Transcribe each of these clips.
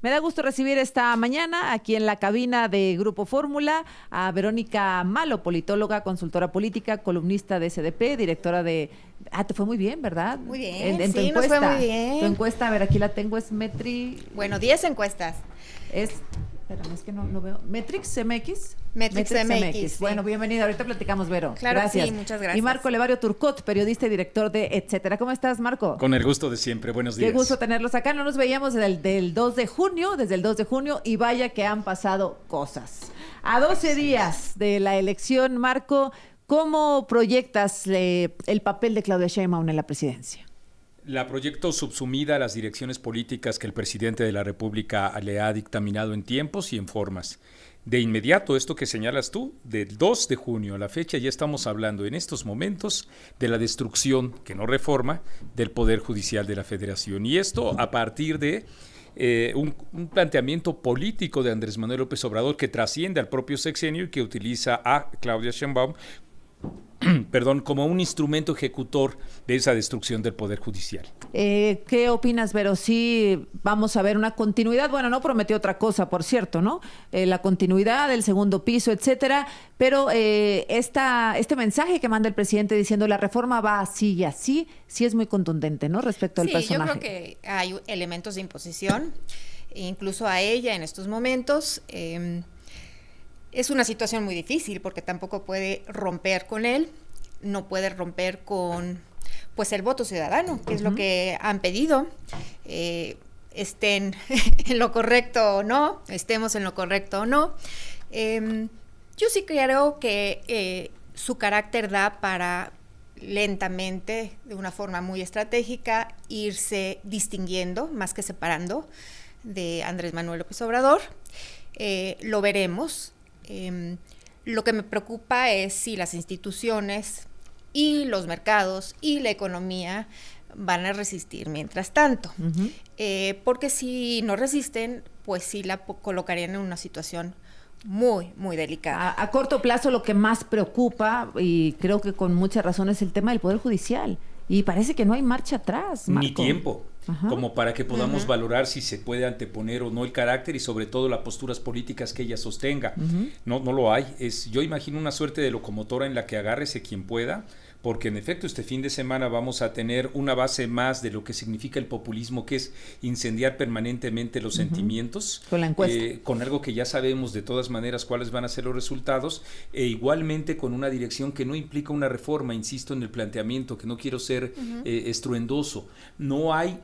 Me da gusto recibir esta mañana aquí en la cabina de Grupo Fórmula a Verónica Malo, politóloga, consultora política, columnista de SDP, directora de... te fue muy bien, ¿verdad? Muy bien, en tu sí, encuesta. nos fue muy bien. Tu encuesta, a ver, aquí la tengo, es Bueno, 10 encuestas. Espérame, es que no veo. ¿Metrix MX? Metrix MX, sí. Bueno, bienvenida. Ahorita platicamos, Vero. Claro, gracias. sí, muchas gracias. Y Marco Levario Turcot, periodista y director de Etcétera. ¿Cómo estás, Marco? Con el gusto de siempre. Buenos días. Qué gusto tenerlos acá. No nos veíamos desde el 2 de junio, y vaya que han pasado cosas. A 12 días de la elección, Marco, ¿cómo proyectas el papel de Claudia Sheinbaum en la presidencia? La proyecto subsumida a las direcciones políticas que el presidente de la República le ha dictaminado en tiempos y en formas. De inmediato, esto que señalas tú, del 2 de junio a la fecha, ya estamos hablando en estos momentos de la destrucción, que no reforma, del Poder Judicial de la Federación. Y esto a partir de un planteamiento político de Andrés Manuel López Obrador que trasciende al propio sexenio y que utiliza a Claudia Sheinbaum como un instrumento ejecutor de esa destrucción del Poder Judicial. ¿Qué opinas, Vero? Sí, vamos a ver una continuidad. Bueno, no prometió otra cosa, por cierto, ¿no? La continuidad del segundo piso, etcétera. Pero este mensaje que manda el presidente diciendo la reforma va así y así, sí es muy contundente, ¿no? Respecto al personaje. Sí, yo creo que hay elementos de imposición, incluso a ella en estos momentos. Es una situación muy difícil porque tampoco puede romper con él, no puede romper con pues el voto ciudadano, que es lo que han pedido, estén en lo correcto o no, estemos en lo correcto o no. Yo sí creo que su carácter da para lentamente, de una forma muy estratégica, irse distinguiendo, más que separando, de Andrés Manuel López Obrador. Lo veremos. Lo que me preocupa es si las instituciones y los mercados y la economía van a resistir mientras tanto, porque si no resisten, pues sí la colocarían en una situación muy, muy delicada. A corto plazo lo que más preocupa, y creo que con mucha razón, es el tema del Poder Judicial. Y parece que no hay marcha atrás, Marco. Ni tiempo, como para que podamos valorar si se puede anteponer o no el carácter y sobre todo las posturas políticas que ella sostenga. No lo hay. Yo imagino una suerte de locomotora en la que agárrese quien pueda, porque en efecto este fin de semana vamos a tener una base más de lo que significa el populismo, que es incendiar permanentemente los sentimientos. Con la encuesta. Con algo que ya sabemos de todas maneras cuáles van a ser los resultados, e igualmente con una dirección que no implica una reforma, insisto en el planteamiento, que no quiero ser estruendoso. No hay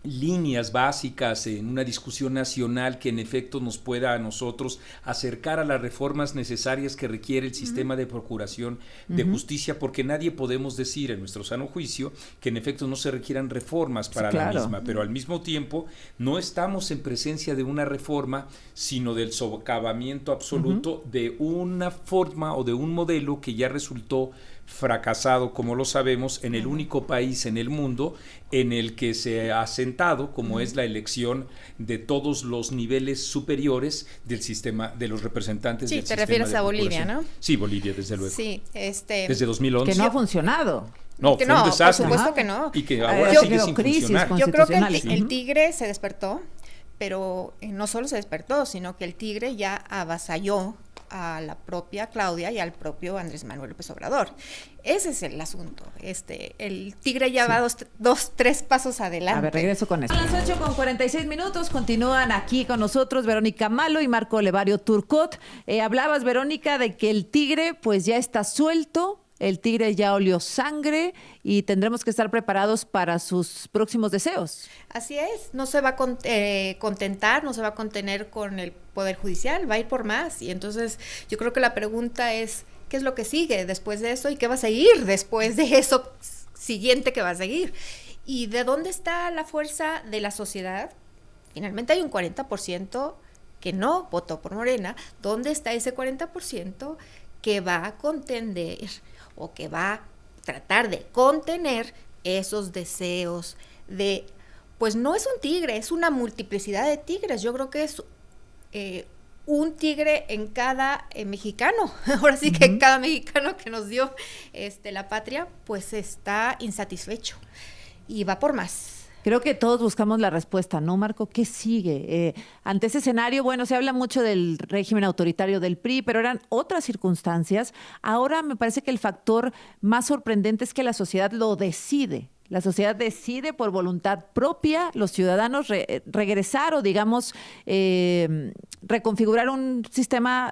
líneas básicas en una discusión nacional que en efecto nos pueda a nosotros acercar a las reformas necesarias que requiere el sistema de procuración de justicia, porque nadie podemos decir en nuestro sano juicio que en efecto no se requieran reformas para la misma, pero al mismo tiempo no estamos en presencia de una reforma, sino del socavamiento absoluto de una forma o de un modelo que ya resultó fracasado, como lo sabemos, en el único país en el mundo en el que se ha sentado, como es la elección de todos los niveles superiores del sistema de los representantes del sistema. Sí, te refieres a Bolivia, ¿no? Sí, Bolivia, desde luego. Sí, desde 2011. Que no ha funcionado. No, que fue un desastre. Por supuesto que no. Y que ahora sigue sin funcionar. Yo creo que el tigre se despertó, pero no solo se despertó, sino que el tigre ya avasalló a la propia Claudia y al propio Andrés Manuel López Obrador. Ese es el asunto. El tigre ya va tres pasos adelante. A ver, regreso con esto. A las 8:46 continúan aquí con nosotros Verónica Malo y Marco Levario Turcot. Hablabas, Verónica, de que el tigre pues ya está suelto. El tigre ya olió sangre y tendremos que estar preparados para sus próximos deseos. Así es, no se va a contentar, no se va a contener con el Poder Judicial, va a ir por más. Y entonces yo creo que la pregunta es, ¿qué es lo que sigue después de eso? ¿Y qué va a seguir después de eso siguiente que va a seguir? ¿Y de dónde está la fuerza de la sociedad? Finalmente hay un 40% que no votó por Morena. ¿Dónde está ese 40% que va a contender o que va a tratar de contener esos deseos de, pues no es un tigre, es una multiplicidad de tigres? Yo creo que es un tigre en cada mexicano. Ahora sí que cada mexicano que nos dio la patria, pues está insatisfecho y va por más. Creo que todos buscamos la respuesta, ¿no, Marco? ¿Qué sigue? Ante ese escenario, bueno, se habla mucho del régimen autoritario del PRI, pero eran otras circunstancias. Ahora me parece que el factor más sorprendente es que la sociedad lo decide. La sociedad decide por voluntad propia, los ciudadanos regresar o, digamos, reconfigurar un sistema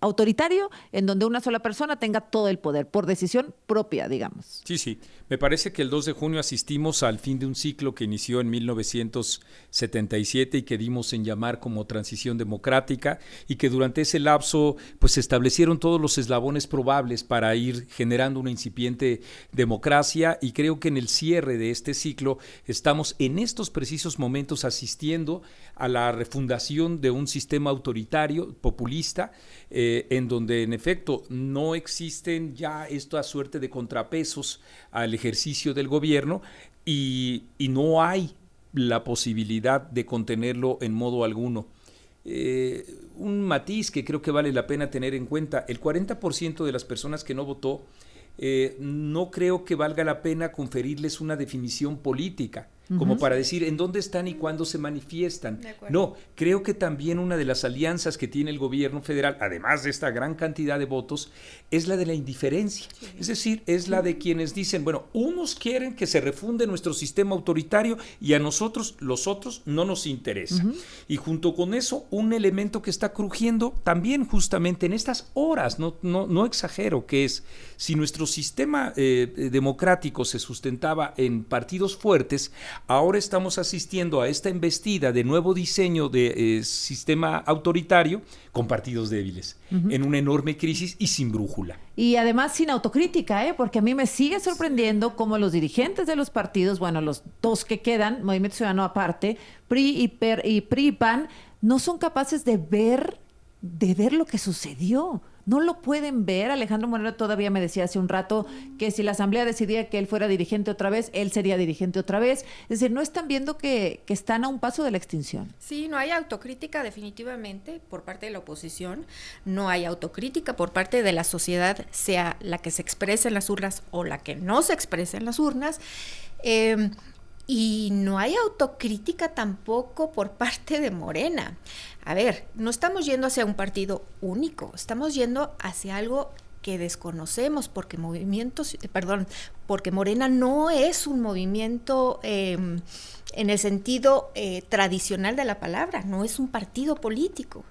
autoritario en donde una sola persona tenga todo el poder, por decisión propia, digamos. Sí, sí. Me parece que el 2 de junio asistimos al fin de un ciclo que inició en 1977 y que dimos en llamar como transición democrática, y que durante ese lapso pues se establecieron todos los eslabones probables para ir generando una incipiente democracia, y creo que en el cierre de este ciclo estamos en estos precisos momentos asistiendo a la refundación de un sistema autoritario, populista, en donde en efecto no existen ya esta suerte de contrapesos al ejercicio del gobierno, y no hay la posibilidad de contenerlo en modo alguno. Un matiz que creo que vale la pena tener en cuenta: el 40% de las personas que no votó, no creo que valga la pena conferirles una definición política, como para decir en dónde están y cuándo se manifiestan. No, creo que también una de las alianzas que tiene el gobierno federal, además de esta gran cantidad de votos, es la de la indiferencia. Sí. Es decir, es la de quienes dicen, bueno, unos quieren que se refunde nuestro sistema autoritario y a nosotros, los otros, no nos interesa. Y junto con eso, un elemento que está crujiendo también justamente en estas horas, no exagero, que es, si nuestro sistema democrático se sustentaba en partidos fuertes, ahora estamos asistiendo a esta embestida de nuevo diseño de sistema autoritario con partidos débiles, en una enorme crisis y sin brújula. Y además sin autocrítica, porque a mí me sigue sorprendiendo cómo los dirigentes de los partidos, bueno, los dos que quedan, Movimiento Ciudadano aparte, PRI y PAN, no son capaces de ver lo que sucedió. No lo pueden ver. Alejandro Moreno todavía me decía hace un rato que si la Asamblea decidía que él fuera dirigente otra vez, él sería dirigente otra vez. Es decir, no están viendo que están a un paso de la extinción. Sí, no hay autocrítica definitivamente por parte de la oposición, no hay autocrítica por parte de la sociedad, sea la que se expresa en las urnas o la que no se expresa en las urnas. Y no hay autocrítica tampoco por parte de Morena. A ver, no estamos yendo hacia un partido único, estamos yendo hacia algo que desconocemos, porque porque Morena no es un movimiento en el sentido tradicional de la palabra, no es un partido político,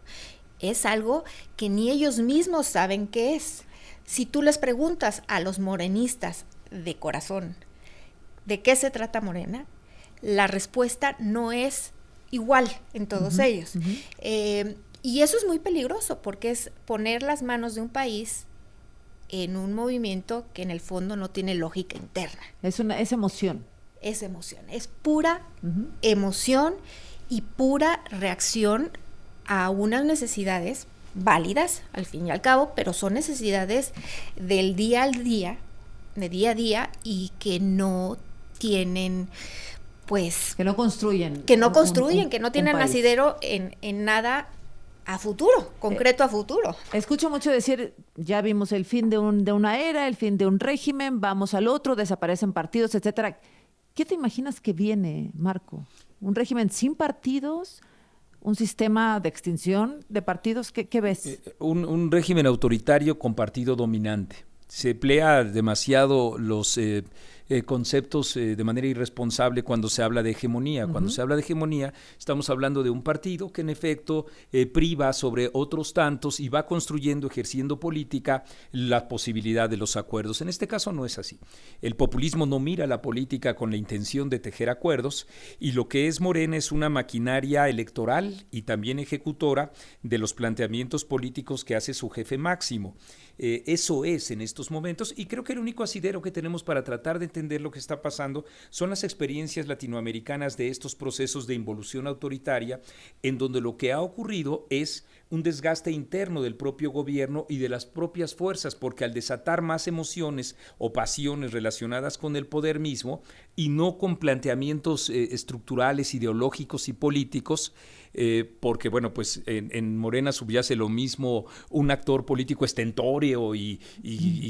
es algo que ni ellos mismos saben qué es. Si tú les preguntas a los morenistas de corazón, ¿de qué se trata Morena? La respuesta no es igual en todos ellos. Y eso es muy peligroso, porque es poner las manos de un país en un movimiento que en el fondo no tiene lógica interna. Es emoción. Es emoción, es pura emoción y pura reacción a unas necesidades válidas, al fin y al cabo, pero son necesidades del día al día, de día a día, y que no tienen... pues que no construyen, que no tienen asidero en nada a futuro, concreto a futuro. Escucho mucho decir, ya vimos el fin de una era, el fin de un régimen, vamos al otro, desaparecen partidos, etcétera. ¿Qué te imaginas que viene, Marco? ¿Un régimen sin partidos? ¿Un sistema de extinción de partidos? ¿Qué ves? Un régimen autoritario con partido dominante. Se emplea demasiado los conceptos de manera irresponsable cuando se habla de hegemonía. Cuando se habla de hegemonía, estamos hablando de un partido que en efecto priva sobre otros tantos y va construyendo, ejerciendo política, la posibilidad de los acuerdos. En este caso no es así. El populismo no mira la política con la intención de tejer acuerdos, y lo que es Morena es una maquinaria electoral y también ejecutora de los planteamientos políticos que hace su jefe máximo. Eso es en estos momentos, y creo que el único asidero que tenemos para tratar de entender lo que está pasando son las experiencias latinoamericanas de estos procesos de involución autoritaria, en donde lo que ha ocurrido es un desgaste interno del propio gobierno y de las propias fuerzas, porque al desatar más emociones o pasiones relacionadas con el poder mismo y no con planteamientos estructurales, ideológicos y políticos, porque bueno, pues en Morena subyace lo mismo un actor político estentóreo y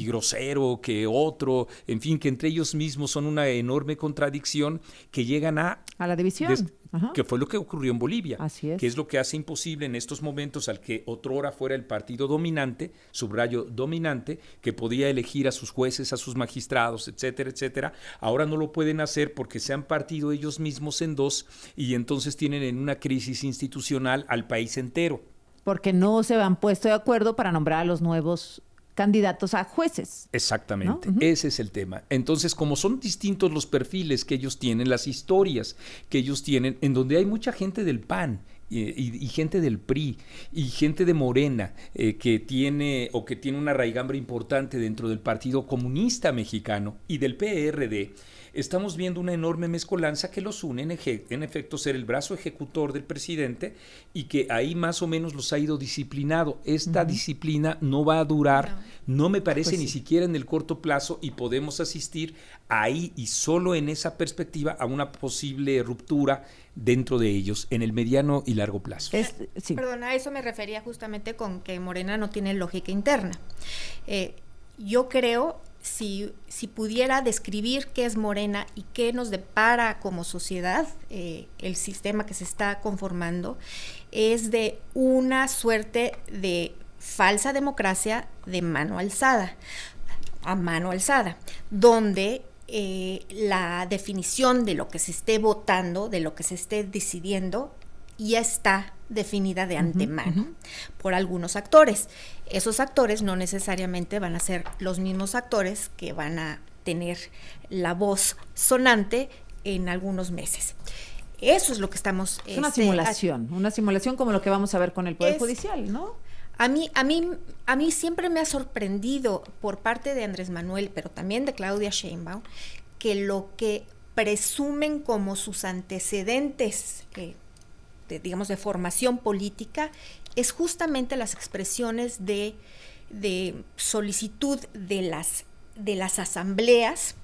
grosero que otro, en fin, que entre ellos mismos son una enorme contradicción que llegan a la división. Que fue lo que ocurrió en Bolivia. Así es. Que es lo que hace imposible en estos momentos al que otrora fuera el partido dominante, subrayo dominante, que podía elegir a sus jueces, a sus magistrados, etcétera, etcétera. Ahora no lo pueden hacer porque se han partido ellos mismos en dos y entonces tienen en una crisis institucional al país entero. Porque no se han puesto de acuerdo para nombrar a los nuevos candidatos a jueces. Exactamente, ¿no? Ese es el tema. Entonces, como son distintos los perfiles que ellos tienen, las historias que ellos tienen, en donde hay mucha gente del PAN y gente del PRI y gente de Morena que tiene una raigambre importante dentro del Partido Comunista Mexicano y del PRD, estamos viendo una enorme mezcolanza que los une en efecto ser el brazo ejecutor del presidente y que ahí más o menos los ha ido disciplinado. Esta disciplina no va a durar, no me parece pues ni siquiera en el corto plazo, y podemos asistir ahí y solo en esa perspectiva a una posible ruptura dentro de ellos en el mediano y largo plazo. Perdón, a eso me refería justamente con que Morena no tiene lógica interna. Yo creo, si pudiera describir qué es Morena y qué nos depara como sociedad, el sistema que se está conformando, es de una suerte de falsa democracia de mano alzada, a mano alzada, donde la definición de lo que se esté votando, de lo que se esté decidiendo, ya está definida de antemano por algunos actores. Esos actores no necesariamente van a ser los mismos actores que van a tener la voz sonante en algunos meses. Eso es lo que estamos... Es una simulación como lo que vamos a ver con el Poder Judicial, ¿no? A mí siempre me ha sorprendido por parte de Andrés Manuel, pero también de Claudia Sheinbaum, que lo que presumen como sus antecedentes, de formación política, es justamente las expresiones de solicitud de las asambleas,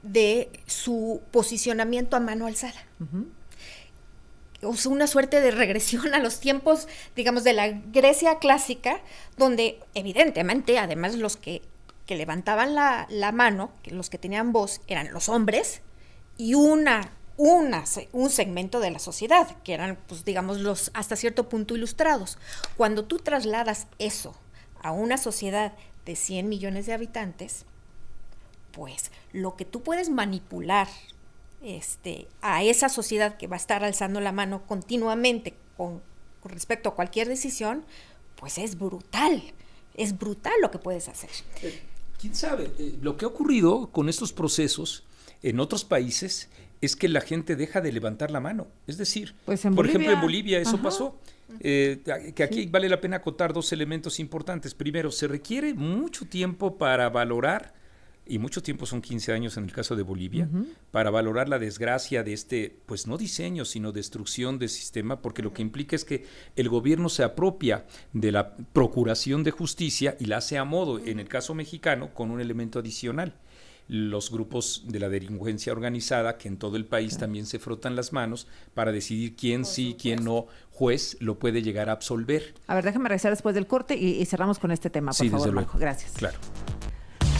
de su posicionamiento a mano alzada. O sea, una suerte de regresión a los tiempos, digamos, de la Grecia clásica, donde evidentemente, además, los que levantaban la mano, los que tenían voz, eran los hombres y un segmento de la sociedad, que eran, pues, digamos, los hasta cierto punto ilustrados. Cuando tú trasladas eso a una sociedad de 100 millones de habitantes, pues lo que tú puedes manipular a esa sociedad que va a estar alzando la mano continuamente con respecto a cualquier decisión, pues es brutal lo que puedes hacer. ¿Quién sabe? Lo que ha ocurrido con estos procesos en otros países es que la gente deja de levantar la mano. Es decir, pues por ejemplo, en Bolivia eso Ajá. pasó. Que aquí vale la pena acotar dos elementos importantes. Primero, se requiere mucho tiempo para valorar, y mucho tiempo son 15 años en el caso de Bolivia, para valorar la desgracia de pues no diseño, sino destrucción del sistema, porque lo que implica es que el gobierno se apropia de la procuración de justicia y la hace a modo, en el caso mexicano, con un elemento adicional. Los grupos de la delincuencia organizada, que en todo el país también se frotan las manos para decidir quién sí, quién no, juez lo puede llegar a absolver. A ver, déjame regresar después del corte y cerramos con este tema, por favor, Marco. Gracias. Claro.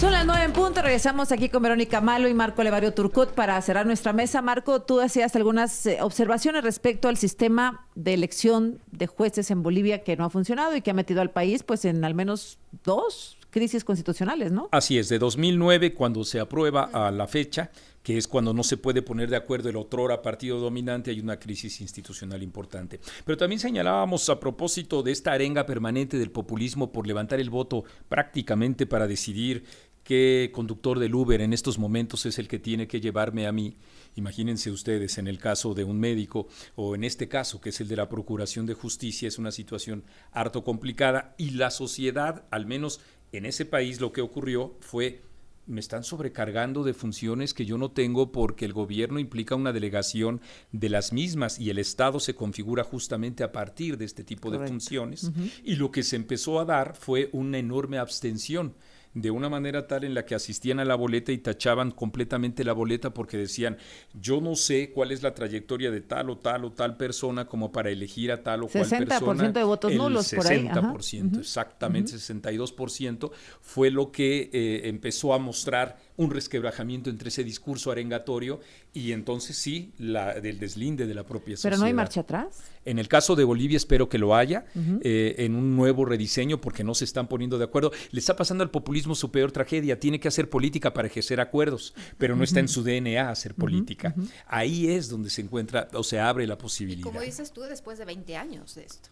Son las 9 en punto, regresamos aquí con Verónica Malo y Marco Levario Turcot para cerrar nuestra mesa. Marco, tú hacías algunas observaciones respecto al sistema de elección de jueces en Bolivia que no ha funcionado y que ha metido al país pues en al menos 2 crisis constitucionales, ¿no? Así es, de 2009, cuando se aprueba a la fecha, que es cuando no se puede poner de acuerdo el otrora partido dominante, hay una crisis institucional importante. Pero también señalábamos a propósito de esta arenga permanente del populismo por levantar el voto prácticamente para decidir qué conductor del Uber en estos momentos es el que tiene que llevarme a mí. Imagínense ustedes, en el caso de un médico o en este caso, que es el de la Procuración de Justicia, es una situación harto complicada y la sociedad, al menos en ese país, lo que ocurrió fue me están sobrecargando de funciones que yo no tengo porque el gobierno implica una delegación de las mismas y el Estado se configura justamente a partir de este tipo de funciones. Y lo que se empezó a dar fue una enorme abstención, de una manera tal en la que asistían a la boleta y tachaban completamente la boleta porque decían, yo no sé cuál es la trayectoria de tal o tal persona como para elegir a tal o cual persona. 60% de votos nulos por ahí. 60%, exactamente, 62% fue lo que empezó a mostrar un resquebrajamiento entre ese discurso arengatorio y entonces sí, del deslinde de la propia sociedad. ¿Pero no hay marcha atrás? En el caso de Bolivia espero que lo haya, en un nuevo rediseño, porque no se están poniendo de acuerdo. Le está pasando al populismo su peor tragedia, tiene que hacer política para ejercer acuerdos, pero no está en su DNA hacer política. Ahí es donde se encuentra o se abre la posibilidad. Como dices tú, después de 20 años de esto.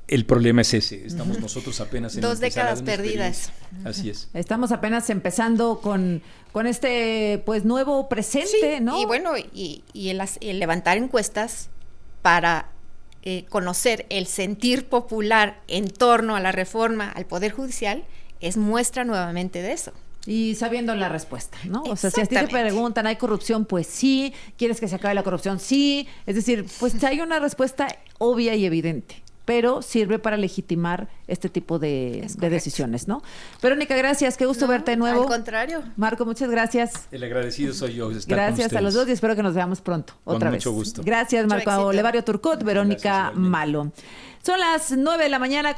El problema es ese, estamos nosotros apenas en 2 décadas perdidas. Así es. Estamos apenas empezando con este pues nuevo presente, sí, ¿no? Y bueno, y el levantar encuestas para conocer el sentir popular en torno a la reforma al Poder Judicial es muestra nuevamente de eso. Y sabiendo la respuesta, ¿no? O sea, si a ti te preguntan, ¿hay corrupción? Pues sí. ¿Quieres que se acabe la corrupción? Sí. Es decir, pues hay una respuesta obvia y evidente, pero sirve para legitimar este tipo de decisiones, ¿no? Verónica, gracias, qué gusto verte de nuevo. Al contrario. Marco, muchas gracias. El agradecido soy yo de estar gracias con a los dos y espero que nos veamos pronto, otra vez. Con mucho gusto. Gracias, Marco Olevario Turcot, Verónica Malo. Son las 9 de la mañana.